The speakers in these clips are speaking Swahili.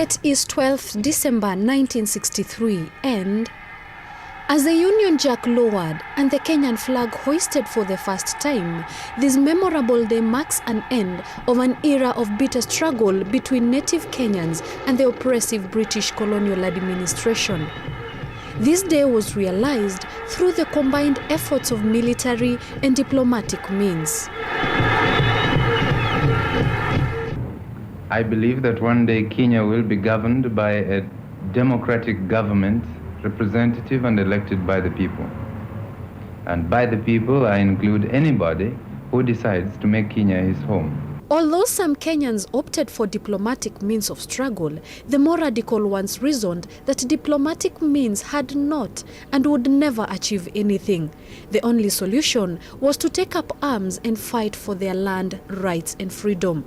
date is 12th December 1963 and as the Union Jack lowered and the Kenyan flag hoisted for the first time, this memorable day marks an end of an era of bitter struggle between native Kenyans and the oppressive British colonial administration. This day was realized through the combined efforts of military and diplomatic means. I believe that one day Kenya will be governed by a democratic government, representative and elected by the people. And by the people, I include anybody who decides to make Kenya his home. Although some Kenyans opted for diplomatic means of struggle, the more radical ones reasoned that diplomatic means had not and would never achieve anything. The only solution was to take up arms and fight for their land, rights and freedom.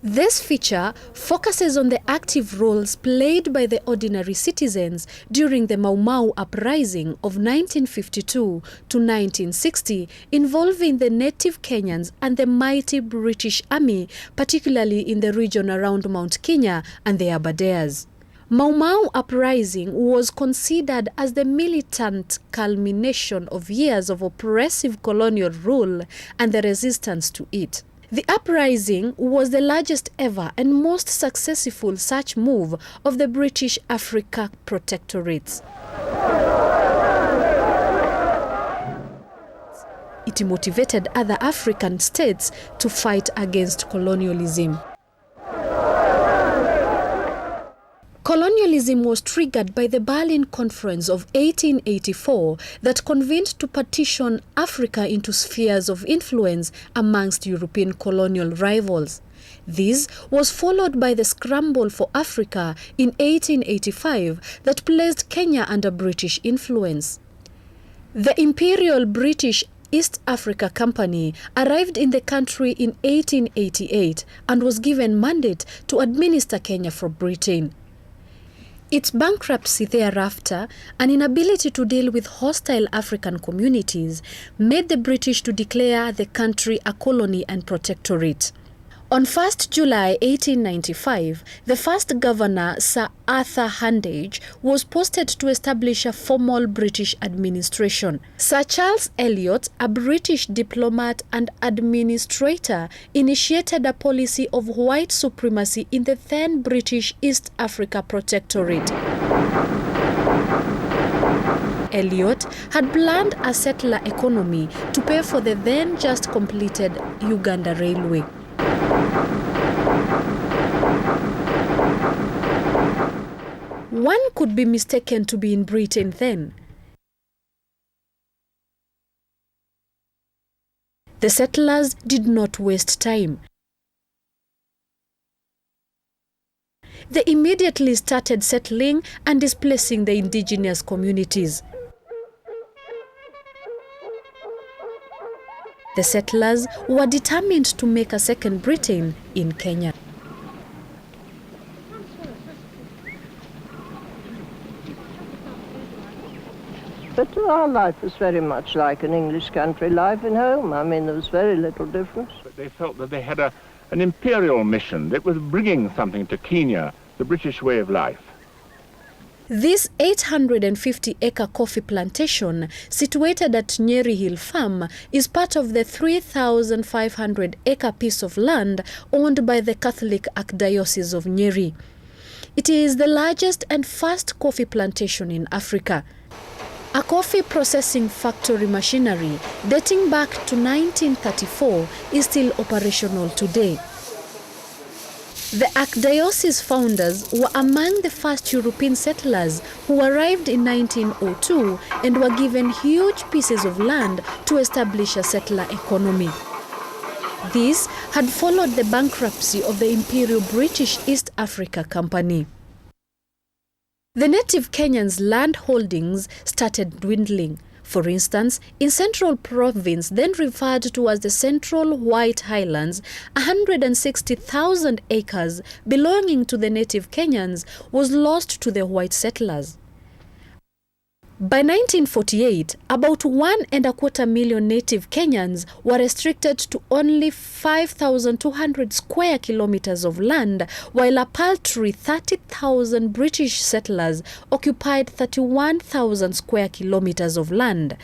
This feature focuses on the active roles played by the ordinary citizens during the Maumau uprising of 1952 to 1960, involving the native Kenyans and the mighty British Army, particularly in the region around Mount Kenya and the Aberdares. Maumau uprising was considered as the militant culmination of years of oppressive colonial rule and the resistance to it. The uprising was the largest ever and most successful such move of the British Africa protectorates. It motivated other African states to fight against colonialism. Colonialism was triggered by the Berlin Conference of 1884 that convened to partition Africa into spheres of influence amongst European colonial rivals. This was followed by the Scramble for Africa in 1885 that placed Kenya under British influence. The Imperial British East Africa Company arrived in the country in 1888 and was given mandate to administer Kenya for Britain. Its bankruptcy thereafter, an inability to deal with hostile African communities, made the British to declare the country a colony and protectorate. On 1st July 1895, the first governor, Sir Arthur Handage, was posted to establish a formal British administration. Sir Charles Eliot, a British diplomat and administrator, initiated a policy of white supremacy in the then British East Africa Protectorate. Eliot had planned a settler economy to pay for the then just completed Uganda Railway. One could be mistaken to be in Britain then. The settlers did not waste time. They immediately started settling and displacing the indigenous communities. The settlers were determined to make a second Britain in Kenya. But our life was very much like an English country life in home. I mean, there was very little difference. But they felt that they had an imperial mission that was bringing something to Kenya, the British way of life. This 850-acre coffee plantation, situated at Nyeri Hill Farm, is part of the 3,500-acre piece of land owned by the Catholic Archdiocese of Nyeri. It is the largest and first coffee plantation in Africa. A coffee processing factory machinery dating back to 1934 is still operational today. The Archdiocese founders were among the first European settlers who arrived in 1902 and were given huge pieces of land to establish a settler economy. This had followed the bankruptcy of the Imperial British East Africa Company. The native Kenyans' land holdings started dwindling. For instance, in Central Province, then referred to as the Central White Highlands, 160,000 acres belonging to the native Kenyans was lost to the white settlers. By 1948, about 1.25 million native Kenyans were restricted to only 5,200 square kilometers of land, while a paltry 30,000 British settlers occupied 31,000 square kilometers of land.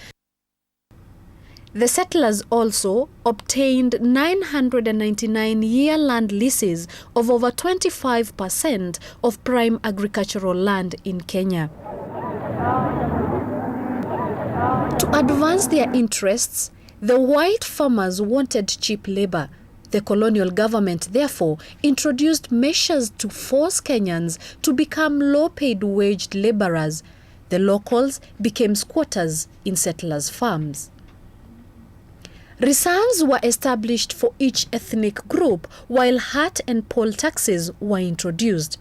The settlers also obtained 999-year land leases of over 25% of prime agricultural land in Kenya. To advance their interests, the white farmers wanted cheap labor. The colonial government therefore introduced measures to force Kenyans to become low-paid waged laborers. The locals became squatters in settlers' farms. Reserves were established for each ethnic group, while hat and poll taxes were introduced.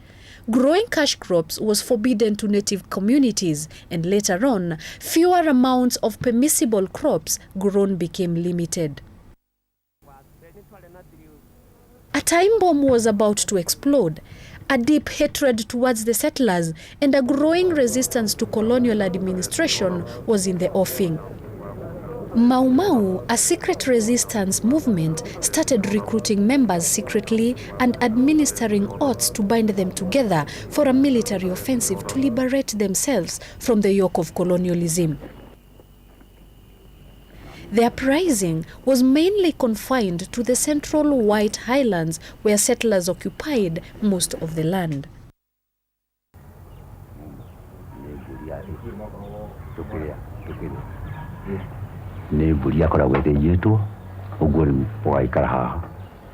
Growing cash crops was forbidden to native communities, and later on, fewer amounts of permissible crops grown became limited. A time bomb was about to explode. A deep hatred towards the settlers and a growing resistance to colonial administration was in the offing. Maumau, a secret resistance movement, started recruiting members secretly and administering oaths to bind them together for a military offensive to liberate themselves from the yoke of colonialism. The uprising was mainly confined to the central White Highlands, where settlers occupied most of the land. Ni buria kora wete yetu ogori po aikara ha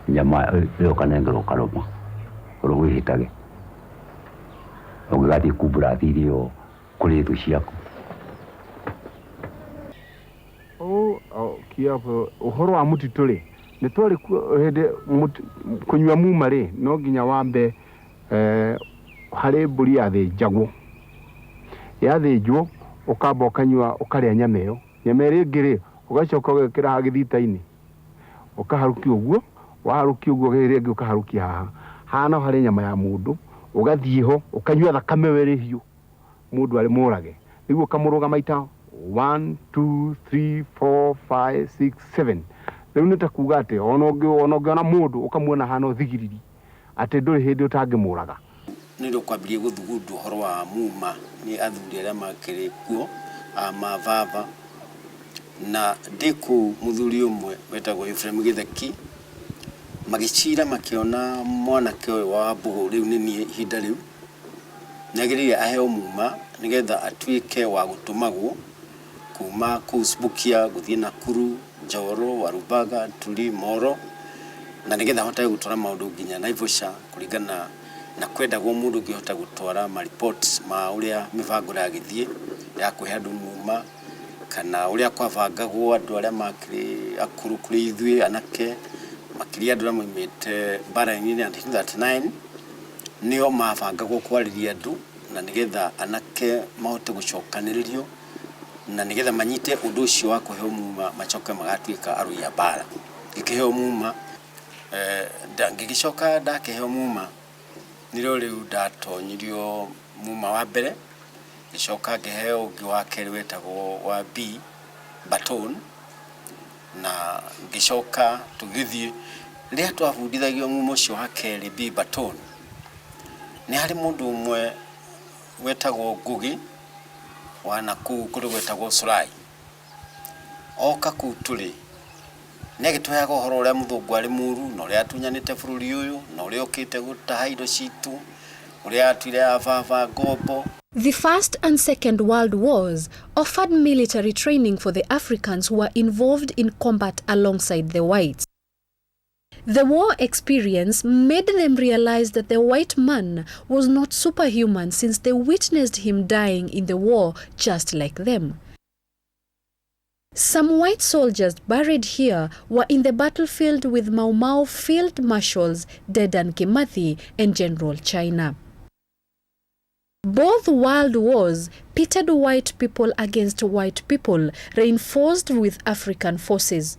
nyama leo kanengero kaloma ro hitage ogati kubura tirio kule tushiyako kia uhoro wa mutitule ne tole hede kunywa mumare no ginya wambe hare buria the jago ya the jo ukaba ukanywa ukarya nyameyo nyamere ngire ugacoka ugekira hagithita-ini ukaharuki uguo waharuki uguo gere ukaharuki haha hana hari nyama ya mundu ugathie ho ukanywa thakame were hiu mundu ari murage niguo kamuruga maita 1 2 3 4 5 6 7 riu nitakuga ati ona mundu ukamuona hana thigiriri ati nduri hindi utangimuraga nindo kwambirie guthugundu horo wa muma ni athuri aria makiri kuo amavava na ndiku muthuri umwe wetagwo Ephraim Githeki magicira makiona mwanake wa mbugu riu ni hinda riu nyagirire aheo muma nigetha atuike wa gutumagwo kuma kusbukia guthie Nakuru, Njoro, Warubaga, Tuli, Moro na nigetha hotaye gutwara maundu nginya Naivasha kuringana na kwenda gwo mundu ngihota gutwara ma reports ma uria mibango ya githie ya kuhe andu muma kana uria kwavangagwo andu aria makiri akuru kuri ithui anake makiri andu aria moimite bara-ini ya 1939 nio mavangagwo kwariria andu na nigetha anake mahote gucokaniririo na nigetha manyite undu ucio wa kuheo muma macoke magatuika arui ya bara ngikiheo muma ngigicoka ndakiheo muma niro riu ndatonyirio muma wa mbere gicoka ngiheo ungi wa keri wetagwo wa B baton na gicoka tugithie ria twabundithagio muma ucio wa keri B baton ni hari mundu umwe wetagwo Ngugi wana kuri wetagwo Surai oka kuturi negitwayaga horo uria muthungu ari muru no ria tunyanite bururi uyu no ria okite gutaha indo citu uria atwire avava ngombo. The First and Second World Wars offered military training for the Africans who were involved in combat alongside the whites. The war experience made them realize that the white man was not superhuman, since they witnessed him dying in the war just like them. Some white soldiers buried here were in the battlefield with Maumau field marshals Dedan Kimathi and General China. Both world wars pitted white people against white people, reinforced with African forces.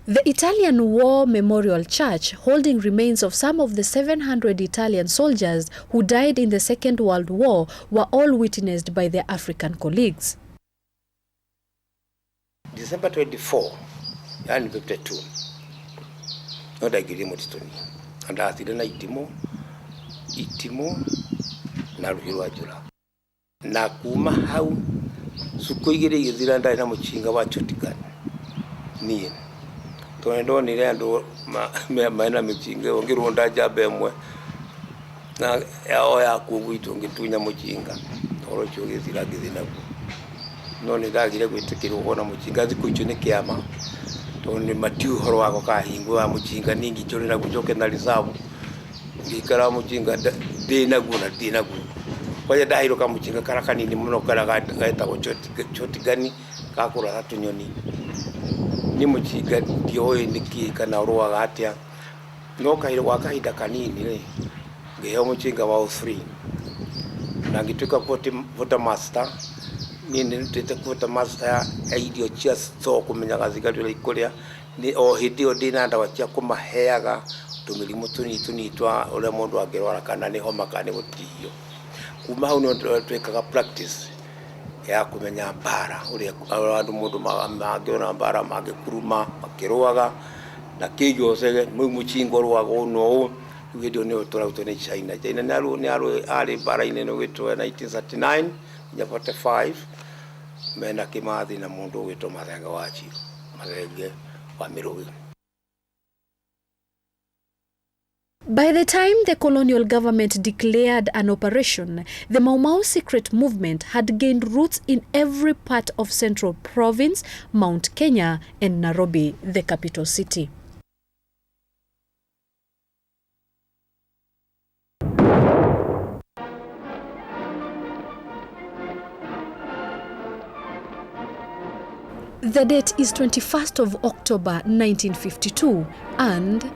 The Italian War Memorial Church, holding remains of some of the 700 Italian soldiers who died in the Second World War, were all witnessed by their African colleagues. December 24, yani 52, noda igirimo titoni. Anda athire na itimo na ruhirwa jura. Na kuma hau suko igire igithira ndai na muchinga wa chotikani. Niye. Tondo nire ando maina muchinga ongirunda jabe mwe. Na ya kugwitu ngitunya muchinga. Toro cyo githira githina. None ndagire gwitikira ubona muchinga zikuicho ne kiama. Tone matiu horo wako kahingo wa muchinga ningi chori na kujoke na lisabu. Ngikara muchinga dina gu. Kwa dahiro ka muchinga karakani ni muno kara gaita ko choti gani kakura hatu nyoni. Ni muchinga dio niki kana roa gatia. No kahiro wakahida kanini le. Ngeho muchinga wa 3. Na ngituka pota master. Nini ntete kuta master aidio chia so kumenya gazigatule ikoria ni o hidio dina ndawachia kumaheaga tumilimu tunitwa ule mundu agerwara kana ni homa kana gutiyo kuma hau no twekaga practice ya kumenya mbara ule andu mundu magona mbara magekuruma makirwaga na kijo sege muchingo rwago no video ne otora utone China ni ali bara ine no witwa 1939 ya 45 mena kimathi na mundu witwa mathenga wachi mathenge wa mirugi. By the time the colonial government declared an operation, the Maumau secret movement had gained roots in every part of Central Province, Mount Kenya, and Nairobi, the capital city. The date is 21st of October 1952 and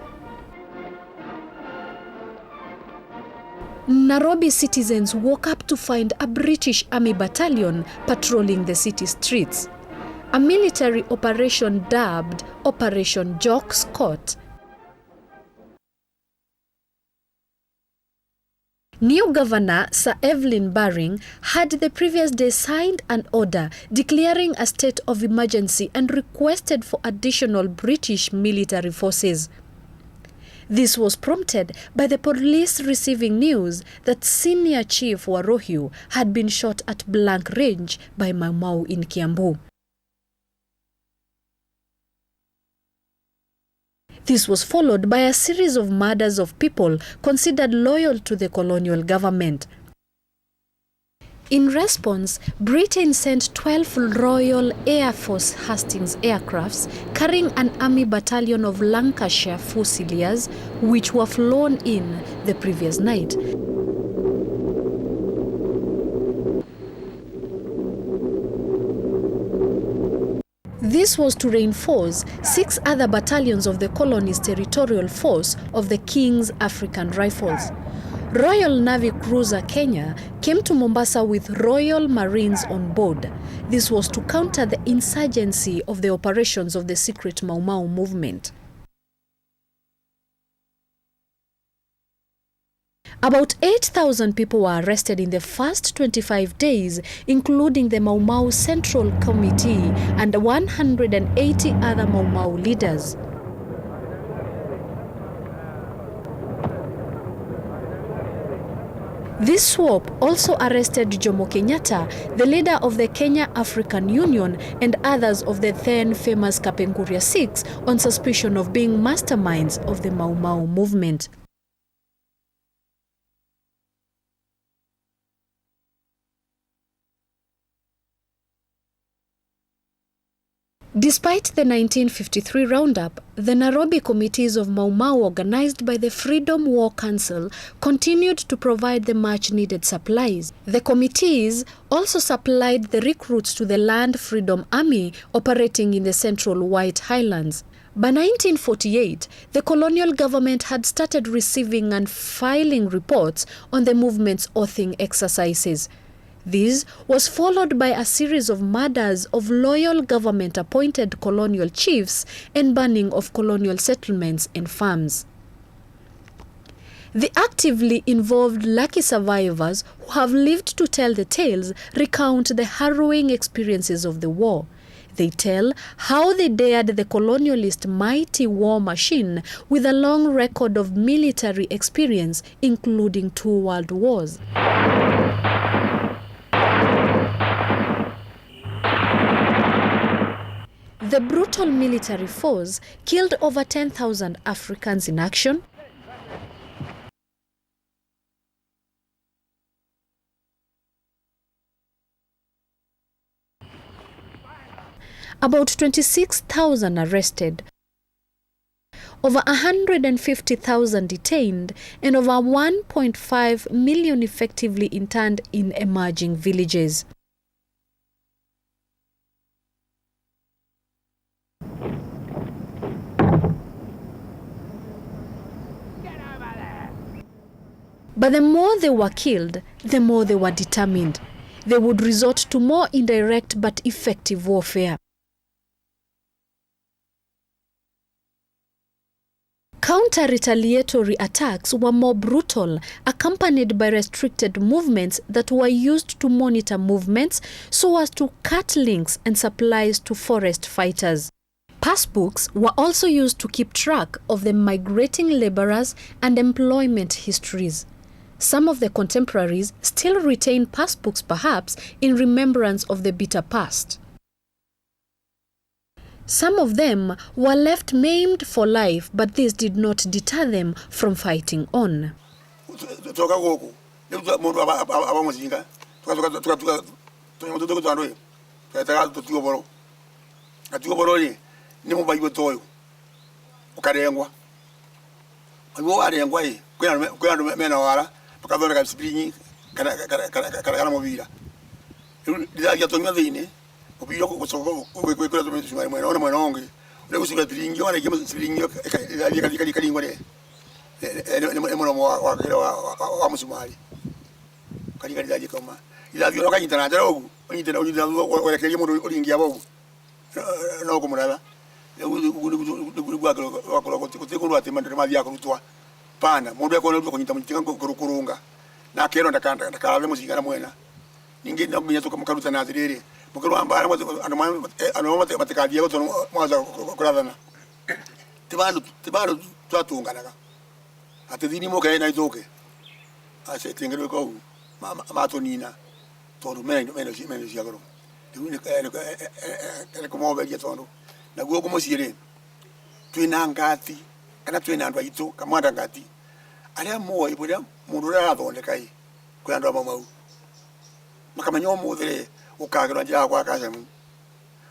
Nairobi citizens woke up to find a British Army battalion patrolling the city streets. A military operation dubbed Operation Jock Scott. New Governor Sir Evelyn Baring had the previous day signed an order declaring a state of emergency and requested for additional British military forces. This was prompted by the police receiving news that Senior Chief Warohiu had been shot at blank range by Maumau in Kiambu. This was followed by a series of murders of people considered loyal to the colonial government. In response, Britain sent 12 Royal Air Force Hastings aircrafts carrying an army battalion of Lancashire Fusiliers, which were flown in the previous night. This was to reinforce 6 other battalions of the colony's territorial force of the King's African Rifles. Royal Navy cruiser Kenya came to Mombasa with Royal Marines on board. This was to counter the insurgency of the operations of the secret Maumau movement. About 8,000 people were arrested in the first 25 days, including the Maumau Central Committee and 180 other Maumau leaders. This swap also arrested Jomo Kenyatta, the leader of the Kenya African Union, and others of the then famous Kapenguria Sikhs on suspicion of being masterminds of the Maumau movement. Despite the 1953 roundup, the Nairobi committees of Maumau, organized by the Freedom War Council, continued to provide the much-needed supplies. The committees also supplied the recruits to the Land Freedom Army operating in the central White Highlands. By 1948, the colonial government had started receiving and filing reports on the movement's oathing exercises. This was followed by a series of murders of loyal government-appointed colonial chiefs and burning of colonial settlements and farms. The actively involved lucky survivors who have lived to tell the tales recount the harrowing experiences of the war. They tell how they dared the colonialist mighty war machine with a long record of military experience, including 2 world wars. The brutal military force killed over 10,000 Africans in action, about 26,000 arrested, over 150,000 detained, and over 1.5 million effectively interned in emerging villages. But the more they were killed, the more they were determined. They would resort to more indirect but effective warfare. Counter-retaliatory attacks were more brutal, accompanied by restricted movements that were used to monitor movements so as to cut links and supplies to forest fighters. Passbooks were also used to keep track of the migrating laborers and employment histories. Some of the contemporaries still retain passbooks, perhaps in remembrance of the bitter past. Some of them were left maimed for life, but this did not deter them from fighting on. Pana mundu yakona kunyita mutinga kurunga na kero ndakala muzingana mwena ningi ndakunya tuka mukaruta nazirere mukuru ambara ano matikadia goto mwaza kuradana tibano twatunganaga atedini moka na izoke ase tingere ko matonina tondo meno yagoro duni como veja tondo na go como sire twina ngati kana twina ndo ito kamanda ngati ali mo iburia mundu ra thonde kai kwenda Maumau makamanyo muthere ukagera njira kwa kaza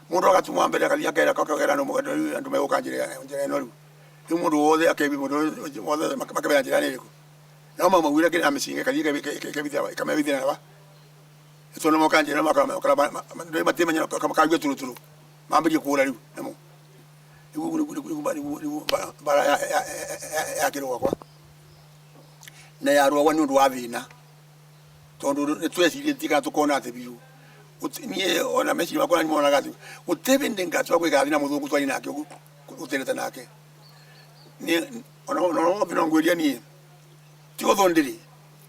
mundu akatumwa mbele akalia kera kakagera no mugado andu me ukanjira njira no ru mundu wothe akebi mundu wothe makabera njira niko na Maumau ira kina misinga kalia kebithia kama bithia na ba ito no mukanjira makaba ndo matemanya kama kagwe turuturu mambiri kula ru namo bara ya kiro kwa na yarwa wanu ndo avina tondo twesire tika tukona tebiru nie ona mechi makona ni mona gati utebende ngatwa kwe gavina muzungu twali nake uteleta nake ni ona bino ngweria ni tiodondiri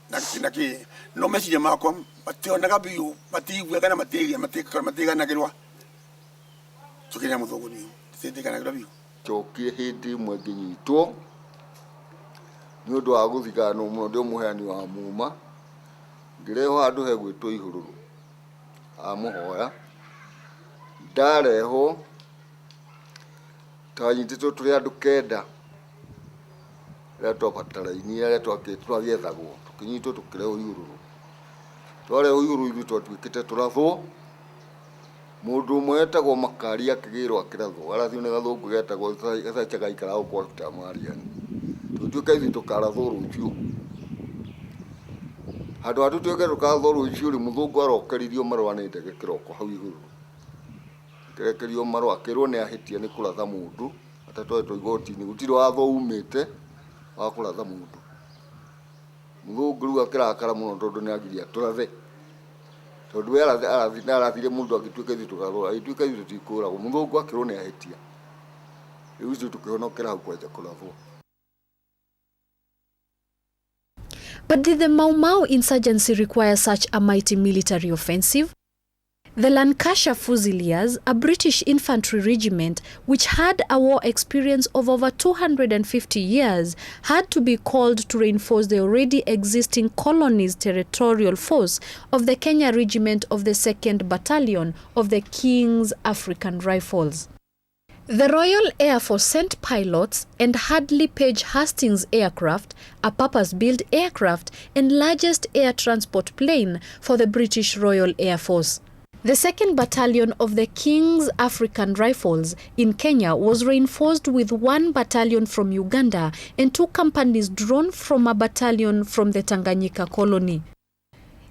naki no mechi ya makwa mationa gabiyu matiwe kana matega nagerwa tukenya muzungu ni sendika na gabiyu chokie hindi mweginyitwo ni undu wa guthigana mundu muheani wa muma ngireho andu he gwitwo ihururu amuhoya ndareho tanyititwo turi andu kenda reto pataraini reto akitwa giethagwo tukinyitwo tukireho ihururu twareho ihururu ithu twikite turathwo mundu mwetagwo makari akigirwo akirathwo arathio ni gathungu getagwo gacaga ikara kwa tamariani tutuka ithi tukarathwo rucio handu atu tuke tukathwo rucio ri muthungu arokeririo marwanite gikiroko hau iguru kirekerio marwa akirwo ni ahitia ni kuratha mundu atatwetwo igoti-ini gutiri watho umite wa kuratha mundu muthungu ru akirakara muno tondu ni agiria turathe tondu arathire mundu agituika ithu tugarura ituika ithu tikura muthungu akirwo ni ahitia riu ithu tukihonokera hau kwanja kurathwo. But did the Maumau insurgency require such a mighty military offensive? The Lancashire Fusiliers, a British infantry regiment which had a war experience of over 250 years, had to be called to reinforce the already existing colony's territorial force of the Kenya Regiment of the 2nd Battalion of the King's African Rifles. The Royal Air Force sent pilots and Hadley Page Hastings aircraft, a purpose-built aircraft and largest air transport plane for the British Royal Air Force. The 2nd Battalion of the King's African Rifles in Kenya was reinforced with 1 battalion from Uganda and 2 companies drawn from a battalion from the Tanganyika colony.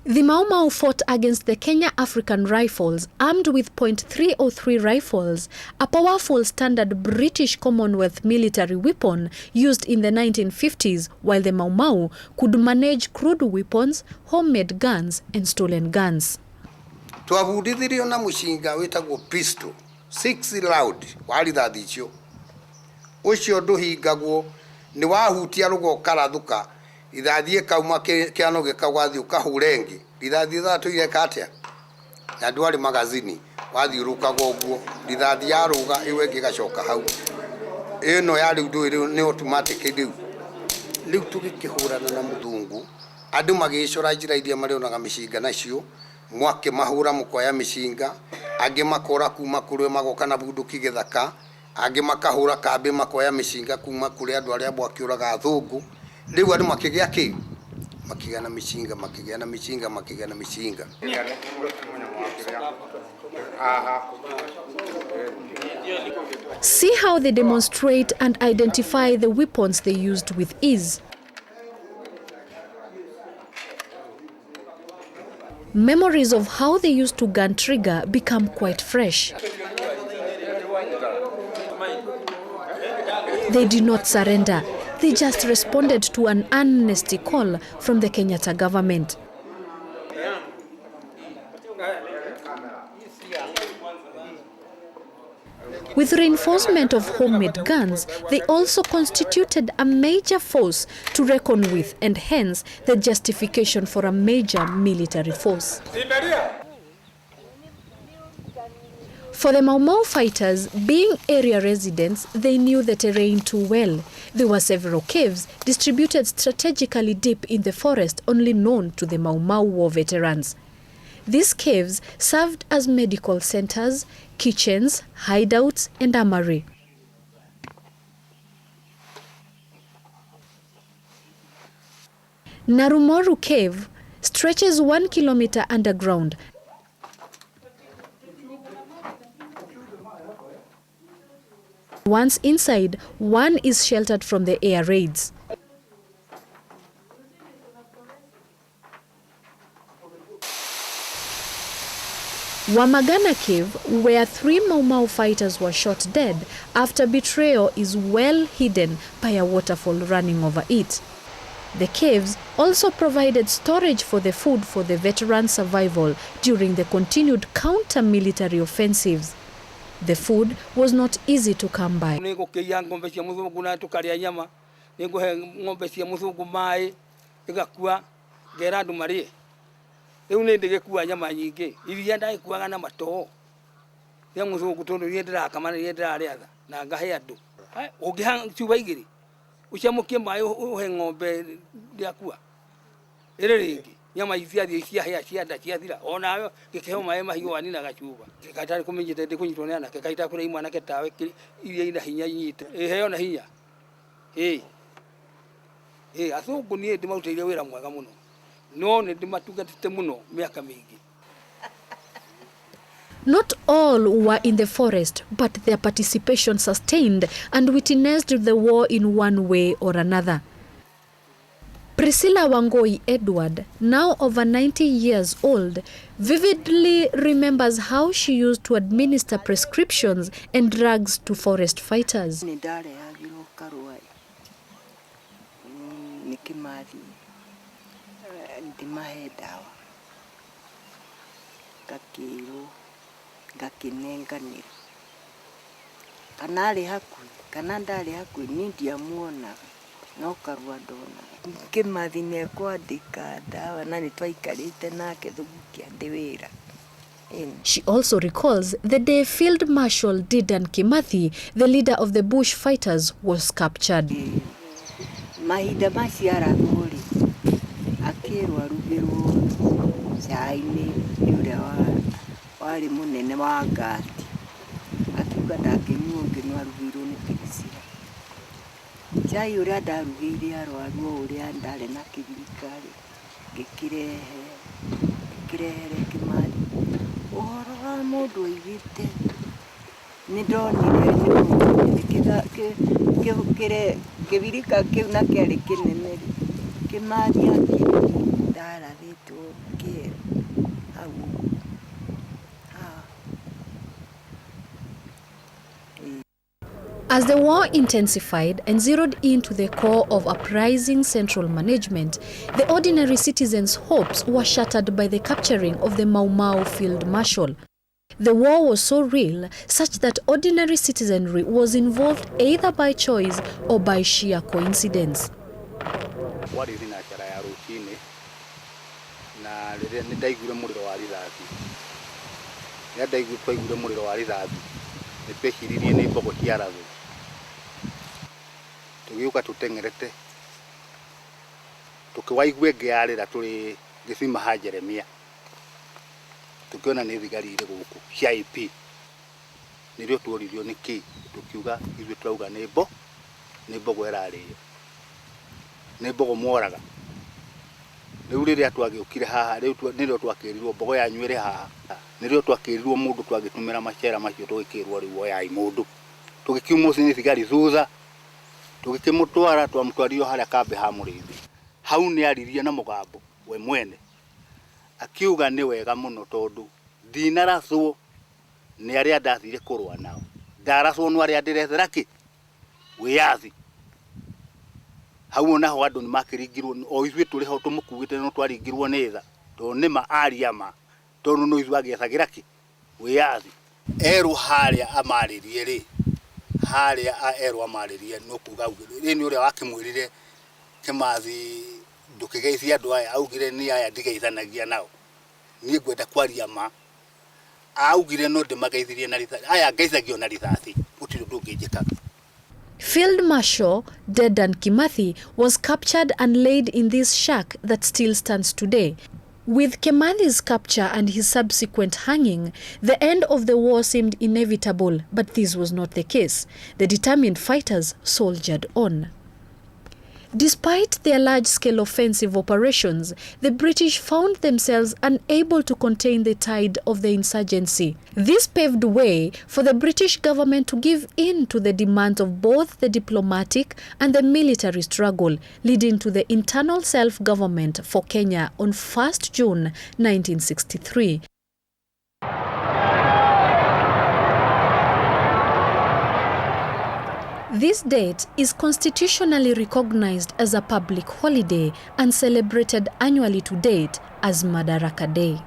The Maumau fought against the Kenya African Rifles armed with .303 rifles, a powerful standard British Commonwealth military weapon used in the 1950s, while the Maumau could manage crude weapons, homemade guns and stolen guns. Twabudithirio na mushinga witagwo pistol 6 loud warithathi icio ucio nduhingagwo ni wahutia rugo karathuka ithathie kauma kiano gikagwathi ukahurengi ithathie thatu ireka atia na ndwari magazini wathiurukaga uguo ithathie yaruga iwe gigacoka hau ino ya riu ni automatic riu tugikihurana na muthungu andu magicora njira iria marionaga mishinga nacio mwake mahura mukoya mishinga angi makora kuma kuri magoka na bunduki githaka angi makahura kambi makoya mishinga kuma kuri andu aria bwakiuraga athungu riu andu makigia ki makigana mishinga See how they demonstrate and identify the weapons they used with ease. Memories of how they used to gun trigger become quite fresh. They did not surrender. They just responded to an amnesty call from the Kenyatta government. With reinforcement of homemade guns, they also constituted a major force to reckon with, and hence the justification for a major military force. For the Maumau fighters, being area residents, they knew the terrain too well. There were several caves distributed strategically deep in the forest, only known to the Maumau war veterans. These caves served as medical centers, kitchens, hideouts, and armory. Narumoru Cave stretches 1 kilometer underground. Once inside, one is sheltered from the air raids. Wamagana Cave, where 3 Maumau fighters were shot dead after betrayal, is well hidden by a waterfall running over it. The caves also provided storage for the food for the veterans' survival during the continued counter-military offensives. The food was not easy to come by. Riu ni ndigikua nyama nyingi iria ndaikuaga na matoo ya muthungu tondu ni ndirakama ni ndirariatha na ngahe andu ungiha chuba igiri uciamukie mai uhe ng'ombe ndiakua ire ringi nyama ithiathie ciahia cianda ciathira onawe gikeho mai mahiu ani na gachuba gikatari kumenyete ndikunyitwo ni anake kaita kuri imwana ketawe iria ina hinya nyite heo na hinya athungu ni ndimautiire wira mwega muno. Not all were in the forest, but their participation sustained and witnessed the war in one way or another. Priscilla Wangoi Edward, now over 90 years old, vividly remembers how she used to administer prescriptions and drugs to forest fighters. ngakĩrwo ngakinenganĩra kana arĩ hakuhĩ kana ndarĩ hakuhĩ niĩ ndiamuonaga no karua ndonaga Kimathi nĩekwandĩka ndawa na nĩtwaikarĩte nake thugũkĩandĩ wĩra. She also recalls the day Field Marshal Dedan Kimathi, the leader of the bush fighters, was captured. Mahinda macio arathwo-rĩ akĩrwo arugĩrwo cai-inĩ nĩ ũrĩa warĩ mũnene wa ngati akiuga ndangĩnyua ũngĩ no arugĩirwo nĩ Kirisira. Cai ũrĩa ndarugĩire arwaru ũrĩa ndarĩ na kĩbirika-rĩ ngĩkĩrehere Kimathi. Ũhoro wa mũndũ oigĩte nĩndonire kĩbirika kĩu na kĩarĩ kĩnene Kimathi ndarathĩtwo kĩero hau. As the war intensified and zeroed into the core of uprising central management, the ordinary citizens' hopes were shattered by the capturing of the Maumau Field Marshal. The war was so real, such that ordinary citizenry was involved either by choice or by sheer coincidence. Tugiuka tutengerete tukiwaigwe ngiarira turi gicima ha Jeremia tukiona ni thigari ire guku cia IP nirio tuoririo niki tukiuga ithu turauga ni mbogo erariyo ni mbogo moraga riu riria twagiukire haha riu nirio twakirirwo mbogo ya nywire haha nirio twakirirwo mundu twagitumira macera macio tugikirwo riu oyai mundu tugikiumwo ni thigari thutha tugikimutwara twamutwario haria kambe ha murithi hau ni aririe na mugambo we mwene akiuga ni wega muno tondu ndinarathwo ni aria ndathire kurwa nao ndarathwo no aria ndirethera ki wiyathi hau onaho andu ni makiringirwo o ithuĩ turi ho tumukuite no twaringirwo ni tha to nima ariama tondu no ithuĩ agiethagira ki wiyathi eru haria amaririe ri haria aero amaririe no kuga ugire ni uria wakimwirire Kimathi ndukigeithia andu aya augire ni aya ndigeithanagia nao ni ngwenda kwaria ma augire no ndimageithirie na rithathi aya ngeithagio na rithathi gutiri ndungijikaga. Field Marshal Dedan Kimathi was captured and laid in this shack that still stands today. With Kimathi's capture and his subsequent hanging, the end of the war seemed inevitable, but this was not the case. The determined fighters soldiered on. Despite their large-scale offensive operations, the British found themselves unable to contain the tide of the insurgency. This paved way for the British government to give in to the demands of both the diplomatic and the military struggle, leading to the internal self-government for Kenya on 1st June 1963. This date is constitutionally recognized as a public holiday and celebrated annually to date as Madaraka Day.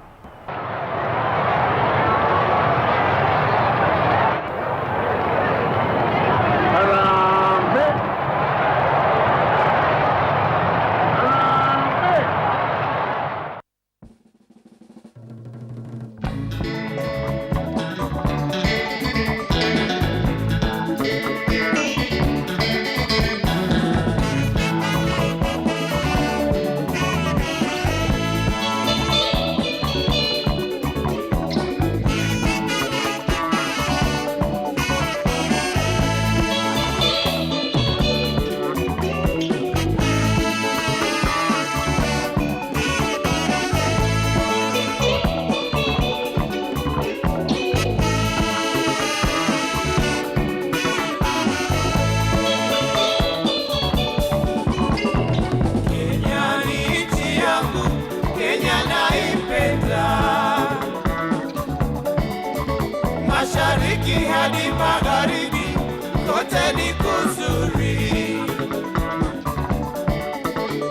Mashariki hadi magharibi kote ni kuzuri,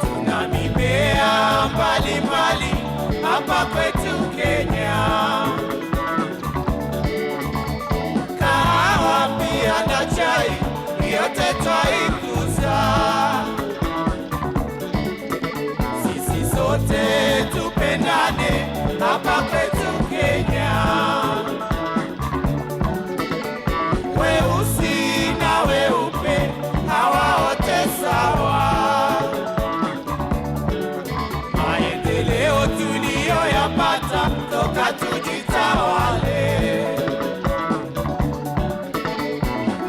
tuna mimea mbalimbali hapa kwetu Kenya. tujitawale,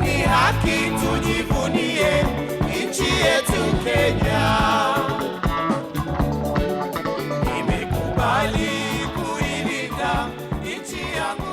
ni haki tujivunie nchi yetu Kenya. Nimekubali kuilinda nchi yangu.